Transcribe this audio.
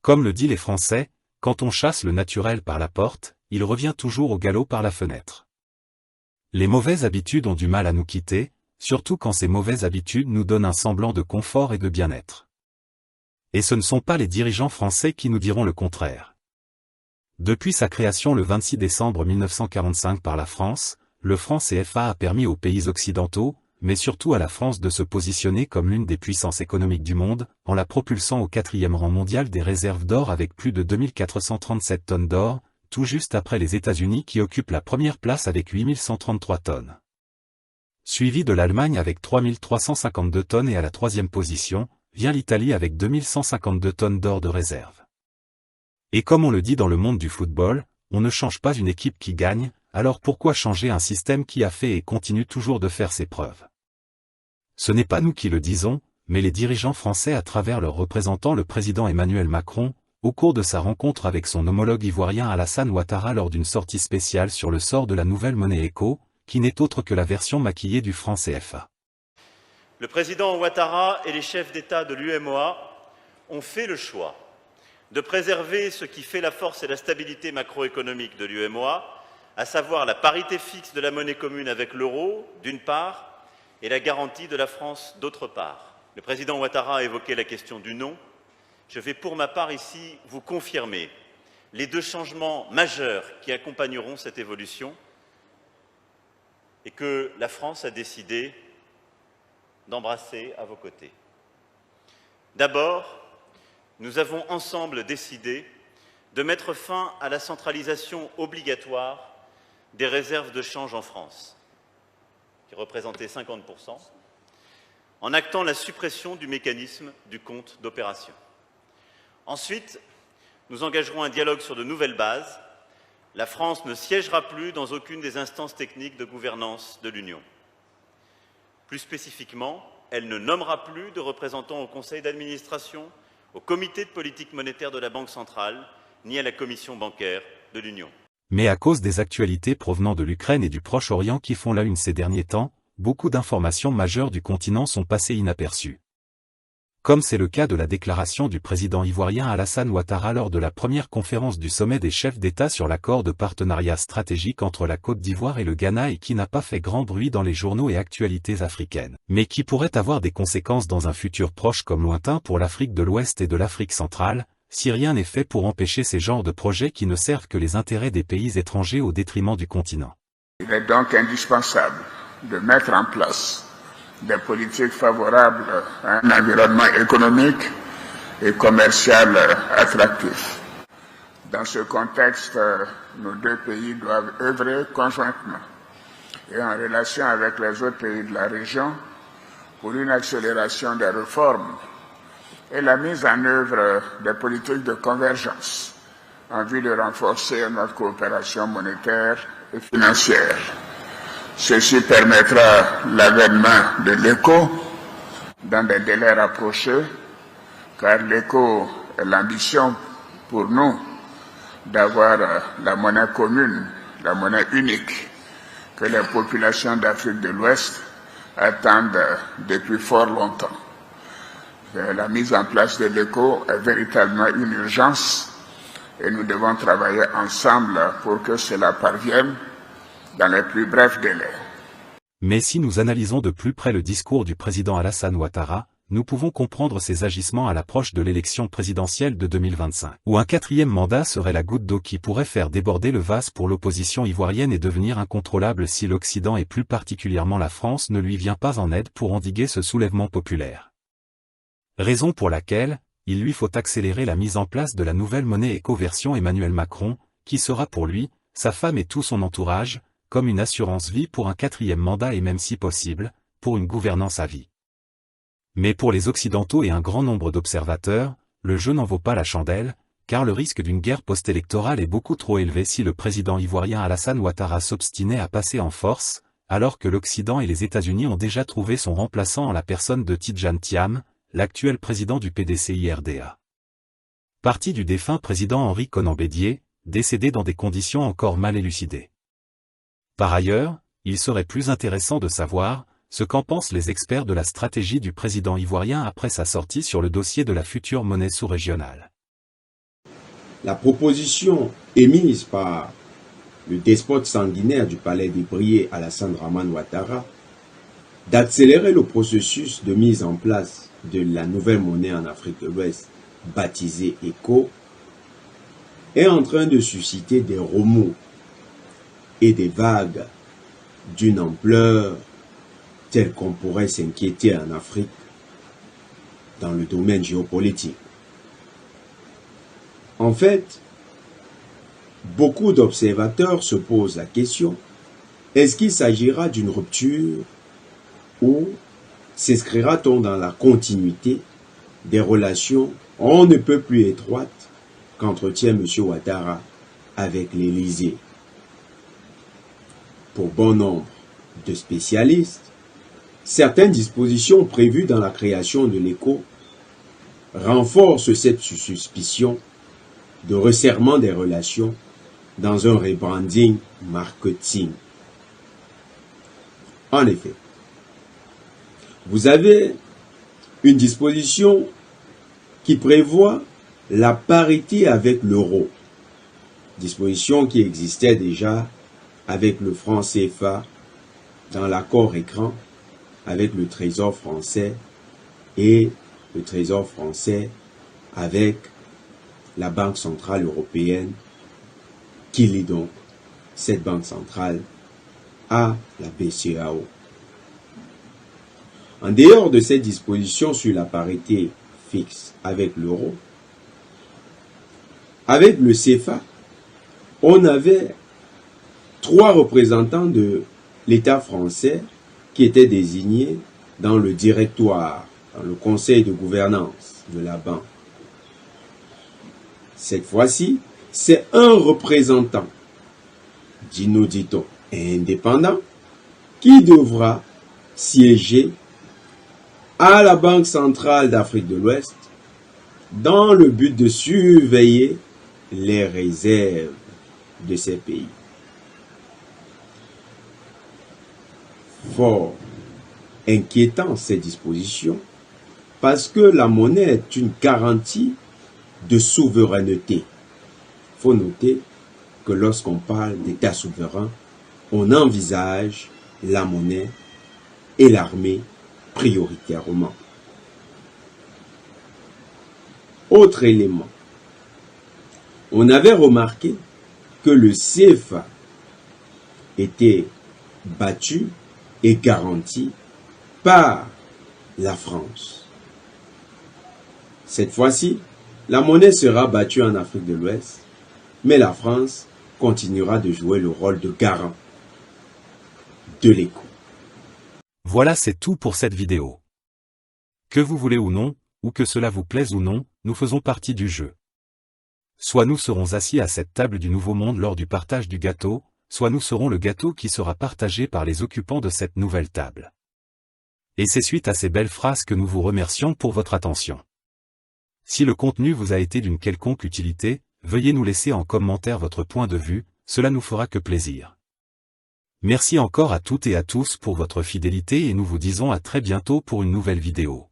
Comme le disent les Français, quand on chasse le naturel par la porte, il revient toujours au galop par la fenêtre. Les mauvaises habitudes ont du mal à nous quitter, surtout quand ces mauvaises habitudes nous donnent un semblant de confort et de bien-être. Et ce ne sont pas les dirigeants français qui nous diront le contraire. Depuis sa création le 26 décembre 1945 par la France, le franc CFA a permis aux pays occidentaux, mais surtout à la France de se positionner comme l'une des puissances économiques du monde, en la propulsant au 4e rang mondial des réserves d'or avec plus de 2437 tonnes d'or, tout juste après les États-Unis qui occupent la première place avec 8133 tonnes. Suivi de l'Allemagne avec 3352 tonnes et à la 3e position, vient l'Italie avec 2152 tonnes d'or de réserve. Et comme on le dit dans le monde du football, on ne change pas une équipe qui gagne, alors pourquoi changer un système qui a fait et continue toujours de faire ses preuves? Ce n'est pas nous qui le disons, mais les dirigeants français à travers leurs représentants le président Emmanuel Macron, au cours de sa rencontre avec son homologue ivoirien Alassane Ouattara lors d'une sortie spéciale sur le sort de la nouvelle monnaie ECO, qui n'est autre que la version maquillée du franc CFA. Le président Ouattara et les chefs d'État de l'UEMOA ont fait le choix de préserver ce qui fait la force et la stabilité macroéconomique de l'UEMOA, à savoir la parité fixe de la monnaie commune avec l'euro, d'une part, et la garantie de la France, d'autre part. Le président Ouattara a évoqué la question du nom. Je vais pour ma part ici vous confirmer les deux changements majeurs qui accompagneront cette évolution et que la France a décidé d'embrasser à vos côtés. D'abord, nous avons ensemble décidé de mettre fin à la centralisation obligatoire des réserves de change en France, qui représentaient 50%, en actant la suppression du mécanisme du compte d'opération. Ensuite, nous engagerons un dialogue sur de nouvelles bases. La France ne siégera plus dans aucune des instances techniques de gouvernance de l'Union. Plus spécifiquement, elle ne nommera plus de représentants au conseil d'administration, au comité de politique monétaire de la Banque centrale, ni à la commission bancaire de l'Union. Mais à cause des actualités provenant de l'Ukraine et du Proche-Orient qui font la une ces derniers temps, beaucoup d'informations majeures du continent sont passées inaperçues. Comme c'est le cas de la déclaration du président ivoirien Alassane Ouattara lors de la première conférence du sommet des chefs d'État sur l'accord de partenariat stratégique entre la Côte d'Ivoire et le Ghana et qui n'a pas fait grand bruit dans les journaux et actualités africaines, mais qui pourrait avoir des conséquences dans un futur proche comme lointain pour l'Afrique de l'Ouest et de l'Afrique centrale, si rien n'est fait pour empêcher ces genres de projets qui ne servent que les intérêts des pays étrangers au détriment du continent. Il est donc indispensable de mettre en place des politiques favorables à un environnement économique et commercial attractif. Dans ce contexte, nos deux pays doivent œuvrer conjointement et en relation avec les autres pays de la région pour une accélération des réformes et la mise en œuvre des politiques de convergence en vue de renforcer notre coopération monétaire et financière. Ceci permettra l'avènement de l'ECO dans des délais rapprochés, car l'ECO est l'ambition pour nous d'avoir la monnaie commune, la monnaie unique que les populations d'Afrique de l'Ouest attendent depuis fort longtemps. La mise en place de l'ECO est véritablement une urgence et nous devons travailler ensemble pour que cela parvienne dans les plus brefs délais. Mais si nous analysons de plus près le discours du président Alassane Ouattara, nous pouvons comprendre ses agissements à l'approche de l'élection présidentielle de 2025, où un 4e mandat serait la goutte d'eau qui pourrait faire déborder le vase pour l'opposition ivoirienne et devenir incontrôlable si l'Occident et plus particulièrement la France ne lui vient pas en aide pour endiguer ce soulèvement populaire. Raison pour laquelle, il lui faut accélérer la mise en place de la nouvelle monnaie ECO version Emmanuel Macron, qui sera pour lui, sa femme et tout son entourage, comme une assurance vie pour un 4e mandat et même si possible, pour une gouvernance à vie. Mais pour les Occidentaux et un grand nombre d'observateurs, le jeu n'en vaut pas la chandelle, car le risque d'une guerre post-électorale est beaucoup trop élevé si le président ivoirien Alassane Ouattara s'obstinait à passer en force, alors que l'Occident et les États-Unis ont déjà trouvé son remplaçant en la personne de Tidjane Thiam, l'actuel président du PDCI-RDA. Parti du défunt président Henri Konan Bédié, décédé dans des conditions encore mal élucidées. Par ailleurs, il serait plus intéressant de savoir ce qu'en pensent les experts de la stratégie du président ivoirien après sa sortie sur le dossier de la future monnaie sous-régionale. la proposition émise par le despote sanguinaire du palais des Briers, Alassane Dramane Ouattara, d'accélérer le processus de mise en place de la nouvelle monnaie en Afrique de l'Ouest, baptisée ECO, est en train de susciter des remous et des vagues d'une ampleur telle qu'on pourrait s'inquiéter en Afrique dans le domaine géopolitique. En fait, beaucoup d'observateurs se posent la question, est-ce qu'il s'agira d'une rupture ou s'inscrira-t-on dans la continuité des relations on ne peut plus étroites qu'entretient M. Ouattara avec l'Élysée? Pour bon nombre de spécialistes, certaines dispositions prévues dans la création de l'ECO renforcent cette suspicion de resserrement des relations dans un rebranding marketing. En effet, vous avez une disposition qui prévoit la parité avec l'euro, disposition qui existait déjà avec le franc CFA dans l'accord écran avec le Trésor français et le Trésor français avec la Banque centrale européenne qui lie donc cette banque centrale à la BCEAO. En dehors de cette disposition sur la parité fixe avec l'euro, avec le CFA, on avait 3 représentants de l'État français qui étaient désignés dans le directoire, dans le conseil de gouvernance de la banque. Cette fois-ci, c'est un représentant, dit-nous dit-on, indépendant, qui devra siéger à la Banque centrale d'Afrique de l'Ouest dans le but de surveiller les réserves de ces pays. Fort inquiétant ces dispositions parce que la monnaie est une garantie de souveraineté. Il faut noter que lorsqu'on parle d'État souverain, on envisage la monnaie et l'armée prioritairement. Autre élément, on avait remarqué que le CFA était battu et garanti par la France. Cette fois-ci, la monnaie sera battue en Afrique de l'Ouest, mais la France continuera de jouer le rôle de garant de l'ECO. Voilà, c'est tout pour cette vidéo. Que vous voulez ou non, ou que cela vous plaise ou non, nous faisons partie du jeu. Soit nous serons assis à cette table du Nouveau Monde lors du partage du gâteau, soit nous serons le gâteau qui sera partagé par les occupants de cette nouvelle table. Et c'est suite à ces belles phrases que nous vous remercions pour votre attention. Si le contenu vous a été d'une quelconque utilité, veuillez nous laisser en commentaire votre point de vue, cela nous fera que plaisir. Merci encore à toutes et à tous pour votre fidélité et nous vous disons à très bientôt pour une nouvelle vidéo.